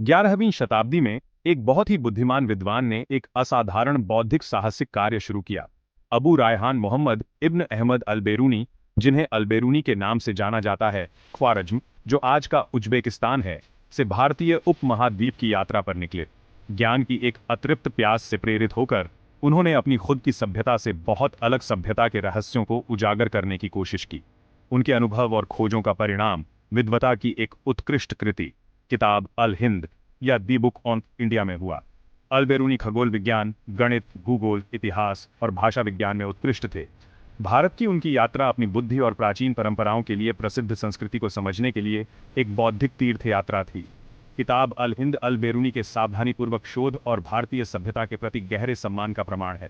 11वीं शताब्दी में एक बहुत ही बुद्धिमान विद्वान ने एक असाधारण बौद्धिक साहसिक कार्य शुरू किया। अबू रायहान मोहम्मद इब्न अहमद अल-बेरूनी, जिन्हें अल-बेरूनी के नाम से जाना जाता है, ख्वारज्म, जो आज का उज्बेकिस्तान है, से भारतीय उपमहाद्वीप की यात्रा पर निकले। ज्ञान की एक अतृप्त प्यास से प्रेरित होकर उन्होंने अपनी खुद की सभ्यता से बहुत अलग सभ्यता के रहस्यों को उजागर करने की कोशिश की। उनके अनुभव और खोजों का परिणाम विद्वता की एक उत्कृष्ट कृति, किताब अल हिंद या दी बुक ऑन इंडिया में हुआ। अल-बेरूनी खगोल विज्ञान, गणित, भूगोल, इतिहास और भाषा विज्ञान में उत्कृष्ट थे। भारत की उनकी यात्रा अपनी बुद्धि और प्राचीन परंपराओं के लिए प्रसिद्ध संस्कृति को समझने के लिए एक बौद्धिक तीर्थ यात्रा थी। किताब अल हिंद अल-बेरूनी के सावधानीपूर्वक शोध और भारतीय सभ्यता के प्रति गहरे सम्मान का प्रमाण है।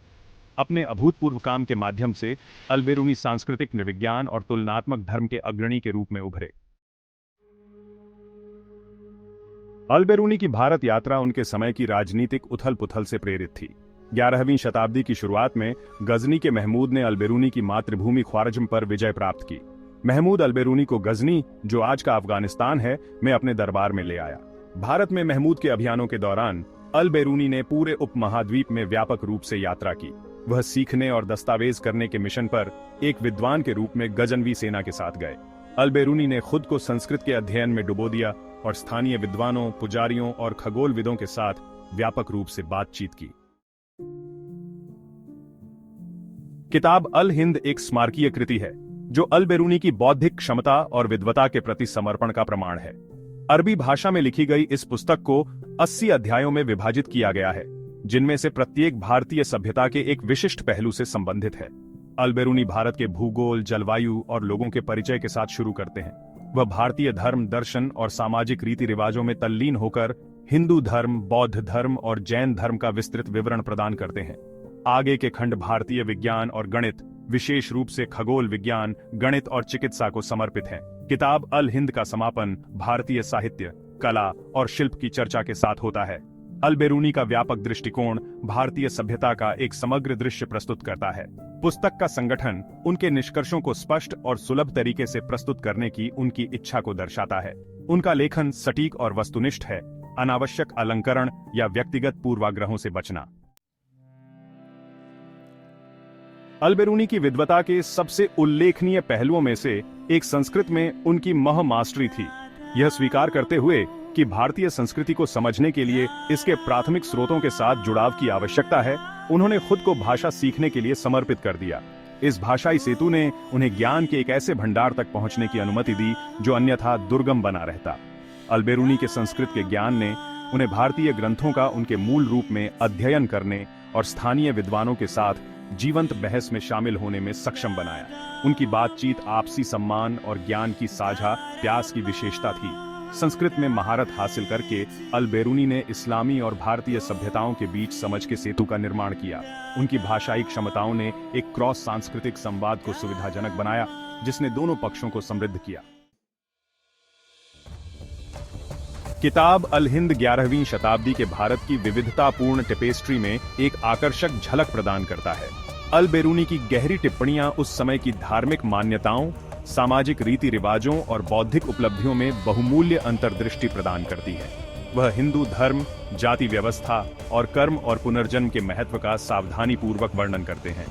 अपने अभूतपूर्व काम के माध्यम से अल-बेरूनी सांस्कृतिक नृविज्ञान और तुलनात्मक धर्म के अग्रणी के रूप में उभरे। अल-बेरूनी की भारत यात्रा उनके समय की राजनीतिक उथल-पुथल से प्रेरित थी। 11वीं शताब्दी की शुरुआत में गजनी के महमूद ने अल-बेरूनी की मातृभूमि ख्वारज्म पर विजय प्राप्त की। महमूद अल-बेरूनी को गजनी, जो आज का अफगानिस्तान है, में अपने दरबार में ले आया। भारत में महमूद के अभियानों के दौरान अल-बेरूनी ने पूरे उपमहाद्वीप में व्यापक रूप से यात्रा की। वह सीखने और दस्तावेज करने के मिशन पर एक विद्वान के रूप में गजनवी सेना के साथ गए। अल-बेरूनी ने खुद को संस्कृत के अध्ययन में डुबो दिया और स्थानीय विद्वानों, पुजारियों और खगोलविदों के साथ व्यापक रूप से बातचीत की। किताब अल हिंद एक स्मारकीय कृति है जो अल-बेरूनी की बौद्धिक क्षमता और विद्वता के प्रति समर्पण का प्रमाण है। अरबी भाषा में लिखी गई इस पुस्तक को 80 अध्यायों में विभाजित किया गया है, जिनमें से प्रत्येक भारतीय सभ्यता के एक विशिष्ट पहलू से संबंधित है। अल-बेरूनी भारत के भूगोल, जलवायु और लोगों के परिचय के साथ शुरू करते हैं। वह भारतीय धर्म, दर्शन और सामाजिक रीति रिवाजों में तल्लीन होकर हिंदू धर्म, बौद्ध धर्म और जैन धर्म का विस्तृत विवरण प्रदान करते हैं। आगे के खंड भारतीय विज्ञान और गणित, विशेष रूप से खगोल विज्ञान, गणित और चिकित्सा को समर्पित है। किताब अल हिंद का समापन भारतीय साहित्य, कला और शिल्प की चर्चा के साथ होता है। अल-बेरूनी का व्यापक दृष्टिकोण भारतीय सभ्यता का एक समग्र दृश्य प्रस्तुत करता है। पुस्तक का संगठन उनके निष्कर्षों को स्पष्ट और सुलभ तरीके से प्रस्तुत करने की उनकी इच्छा को दर्शाता है। उनका लेखन सटीक और वस्तुनिष्ठ है, अनावश्यक अलंकरण या व्यक्तिगत पूर्वाग्रहों से बचना। अल-बेरूनी की विद्वता के सबसे उल्लेखनीय पहलुओं में से एक संस्कृत में उनकी मास्टरी थी। यह स्वीकार करते हुए कि भारतीय संस्कृति को समझने के लिए इसके प्राथमिक स्रोतों के साथ जुड़ाव की आवश्यकता है, उन्होंने खुद को भाषा सीखने के लिए समर्पित कर दिया। इस भाषाई सेतु ने उन्हें ज्ञान के एक ऐसे भंडार तक पहुंचने की अनुमति दी जो अन्यथा दुर्गम बना रहता। अल-बेरूनी के संस्कृत के ज्ञान ने उन्हें भारतीय ग्रंथों का उनके मूल रूप में अध्ययन करने और स्थानीय विद्वानों के साथ जीवंत बहस में शामिल होने में सक्षम बनाया। उनकी बातचीत आपसी सम्मान और ज्ञान की साझा प्यास की विशेषता थी। संस्कृत में महारत हासिल करके अल-बेरूनी ने इस्लामी और भारतीय सभ्यताओं के बीच समझ के सेतु का निर्माण किया। उनकी भाषाई क्षमताओं ने एक क्रॉस सांस्कृतिक संवाद को सुविधाजनक बनाया, जिसने दोनों पक्षों को समृद्ध किया। किताब अल हिंद 11वीं शताब्दी के भारत की विविधतापूर्ण टेपेस्ट्री में एक आकर्षक झलक प्रदान करता है। अल-बेरूनी की गहरी टिप्पणियां उस समय की धार्मिक मान्यताओं, सामाजिक रीति रिवाजों और बौद्धिक उपलब्धियों में बहुमूल्य अंतर्दृष्टि प्रदान करती है। वह हिंदू धर्म, जाति व्यवस्था और कर्म और पुनर्जन्म के महत्व का सावधानीपूर्वक वर्णन करते हैं।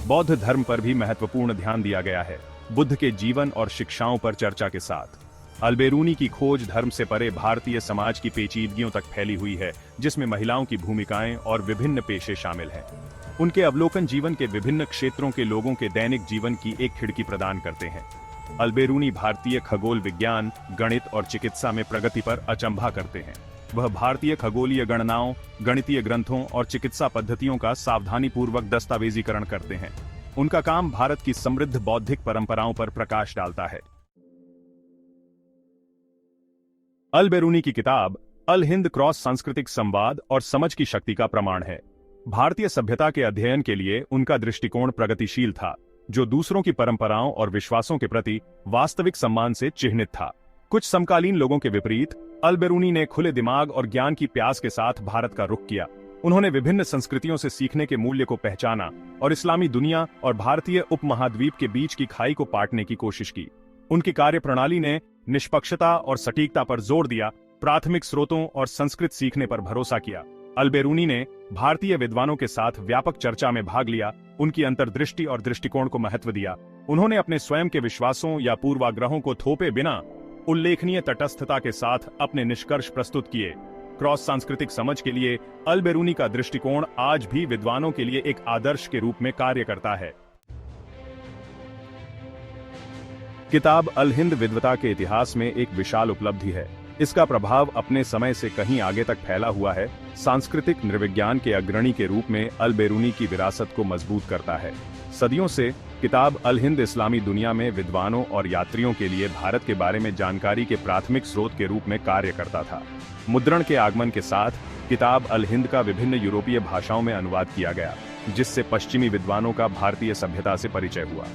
बौद्ध धर्म पर भी महत्वपूर्ण ध्यान दिया गया है, बुद्ध के जीवन और शिक्षाओं पर चर्चा के साथ। अल-बेरूनी की खोज धर्म से परे भारतीय समाज की पेचीदगियों तक फैली हुई है, जिसमें महिलाओं की भूमिकाएं और विभिन्न पेशे शामिल हैं। उनके अवलोकन जीवन के विभिन्न क्षेत्रों के लोगों के दैनिक जीवन की एक खिड़की प्रदान करते हैं। अल-बेरूनी भारतीय खगोल विज्ञान, गणित और चिकित्सा में प्रगति पर अचंभा करते हैं। वह भारतीय खगोलीय गणनाओं, गणितीय ग्रंथों और चिकित्सा पद्धतियों का सावधानीपूर्वक दस्तावेजीकरण करते हैं। उनका काम भारत की समृद्ध बौद्धिक परंपराओं पर प्रकाश डालता है। अल-बेरूनी की किताब अल हिंद क्रॉस सांस्कृतिक संवाद और समझ की शक्ति का प्रमाण है। भारतीय सभ्यता के अध्ययन के लिए उनका दृष्टिकोण प्रगतिशील था, जो दूसरों की परंपराओं और विश्वासों के प्रति वास्तविक सम्मान से चिह्नित था। कुछ समकालीन लोगों के विपरीत अल-बेरूनी ने खुले दिमाग और ज्ञान की प्यास के साथ भारत का रुख किया। उन्होंने विभिन्न संस्कृतियों से सीखने के मूल्य को पहचाना और इस्लामी दुनिया और भारतीय उपमहाद्वीप के बीच की खाई को पाटने की कोशिश की। उनकी कार्यप्रणाली ने निष्पक्षता और सटीकता पर जोर दिया, प्राथमिक स्रोतों और संस्कृत सीखने पर भरोसा किया। अल-बेरूनी ने भारतीय विद्वानों के साथ व्यापक चर्चा में भाग लिया, उनकी अंतर्दृष्टि और दृष्टिकोण को महत्व दिया। उन्होंने अपने स्वयं के विश्वासों या पूर्वाग्रहों को थोपे बिना उल्लेखनीय तटस्थता के साथ अपने निष्कर्ष प्रस्तुत किए। क्रॉस सांस्कृतिक समझ के लिए अल-बेरूनी का दृष्टिकोण आज भी विद्वानों के लिए एक आदर्श के रूप में कार्य करता है। किताब अल हिंद विद्वता के इतिहास में एक विशाल उपलब्धि है। इसका प्रभाव अपने समय से कहीं आगे तक फैला हुआ है। सांस्कृतिक नृविज्ञान के अग्रणी के रूप में अल-बेरूनी की विरासत को मजबूत करता है। सदियों से किताब अल हिंद इस्लामी दुनिया में विद्वानों और यात्रियों के लिए भारत के बारे में जानकारी के प्राथमिक स्रोत के रूप में कार्य करता था। मुद्रण के आगमन के साथ किताब अल हिंद का विभिन्न यूरोपीय भाषाओं में अनुवाद किया गया, जिससे पश्चिमी विद्वानों का भारतीय सभ्यता से परिचय हुआ।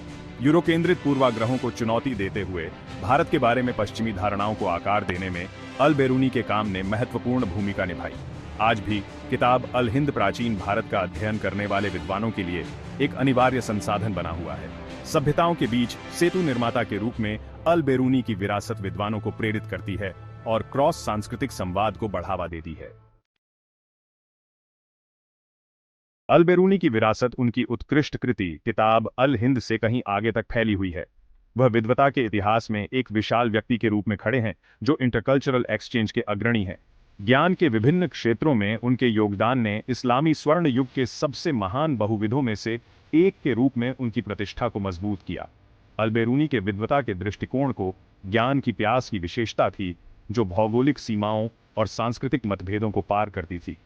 यूरो केंद्रित पूर्वाग्रहों को चुनौती देते हुए भारत के बारे में पश्चिमी धारणाओं को आकार देने में अल-बेरूनी के काम ने महत्वपूर्ण भूमिका निभाई। आज भी किताब अल हिंद प्राचीन भारत का अध्ययन करने वाले विद्वानों के लिए एक अनिवार्य संसाधन बना हुआ है। सभ्यताओं के बीच सेतु निर्माता के रूप में अल-बेरूनी की विरासत विद्वानों को प्रेरित करती है और क्रॉस सांस्कृतिक संवाद को बढ़ावा देती है। अल-बेरूनी की विरासत उनकी उत्कृष्ट कृति किताब अल हिंद से कहीं आगे तक फैली हुई है। वह विद्वता के इतिहास में एक विशाल व्यक्ति के रूप में खड़े हैं, जो इंटरकल्चरल एक्सचेंज के अग्रणी हैं। ज्ञान के विभिन्न क्षेत्रों में उनके योगदान ने इस्लामी स्वर्ण युग के सबसे महान बहुविधों में से एक के रूप में उनकी प्रतिष्ठा को मजबूत किया। अल-बेरूनी के विद्वता के दृष्टिकोण को ज्ञान की प्यास की विशेषता थी, जो भौगोलिक सीमाओं और सांस्कृतिक मतभेदों को पार करती थी।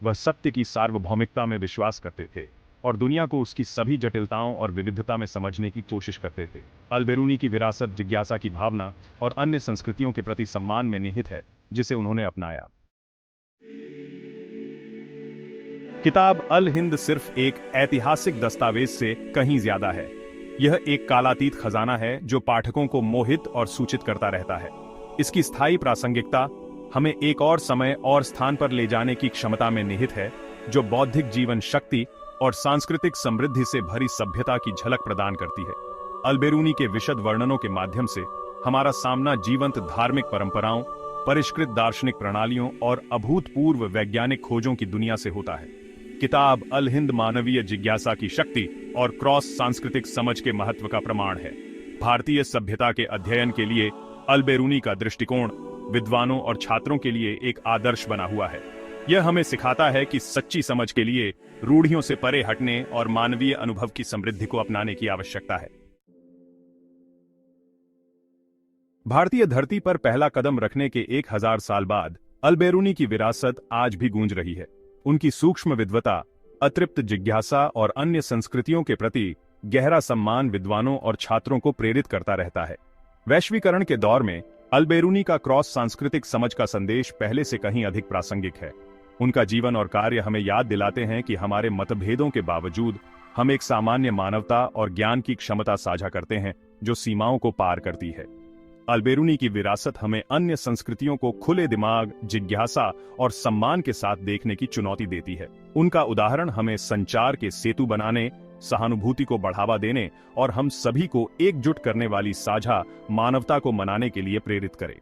वह सत्य की सार्वभौमिकता में विश्वास करते थे और दुनिया को उसकी सभी जटिलताओं और विविधता में समझने की कोशिश करते थे। अल-बेरूनी की विरासत जिज्ञासा की भावना और अन्य संस्कृतियों के प्रति सम्मान में निहित है, जिसे उन्होंने अपनाया। किताब अल हिंद सिर्फ एक ऐतिहासिक दस्तावेज से कहीं ज्यादा है। यह एक कालातीत खजाना है जो पाठकों को मोहित और सूचित करता रहता है। इसकी स्थायी प्रासंगिकता हमें एक और समय और स्थान पर ले जाने की क्षमता में निहित है, जो बौद्धिक जीवन शक्ति और सांस्कृतिक समृद्धि से भरी सभ्यता की झलक प्रदान करती है। अल-बेरूनी के विशद वर्णनों के माध्यम से हमारा सामना जीवंत धार्मिक परंपराओं, परिष्कृत दार्शनिक प्रणालियों और अभूतपूर्व वैज्ञानिक खोजों की दुनिया से होता है। किताब अल हिंद मानवीय जिज्ञासा की शक्ति और क्रॉस सांस्कृतिक समझ के महत्व का प्रमाण है। भारतीय सभ्यता के अध्ययन के लिए अल-बेरूनी का दृष्टिकोण विद्वानों और छात्रों के लिए एक आदर्श बना हुआ है। यह हमें सिखाता है कि सच्ची समझ के लिए रूढ़ियों से परे हटने और मानवीय अनुभव की समृद्धि को अपनाने की आवश्यकता है। भारतीय धरती पर पहला कदम रखने के 1000 साल बाद अल-बेरूनी की विरासत आज भी गूंज रही है। उनकी सूक्ष्म विद्वता, अतृप्त जिज्ञासा और अन्य संस्कृतियों के प्रति गहरा सम्मान विद्वानों और छात्रों को प्रेरित करता रहता है। वैश्वीकरण के दौर में अल-बेरूनी का क्रॉस सांस्कृतिक समझ का संदेश पहले से कहीं अधिक प्रासंगिक है। उनका जीवन और कार्य हमें याद दिलाते हैं कि हमारे मतभेदों के बावजूद हम एक सामान्य मानवता और ज्ञान की क्षमता साझा करते हैं, जो सीमाओं को पार करती है। अल-बेरूनी की विरासत हमें अन्य संस्कृतियों को खुले दिमाग, जिज्ञासा और सम्मान के साथ देखने की चुनौती देती है। उनका उदाहरण हमें संचार के सेतु बनाने, सहानुभूति को बढ़ावा देने और हम सभी को एकजुट करने वाली साझा मानवता को मनाने के लिए प्रेरित करे।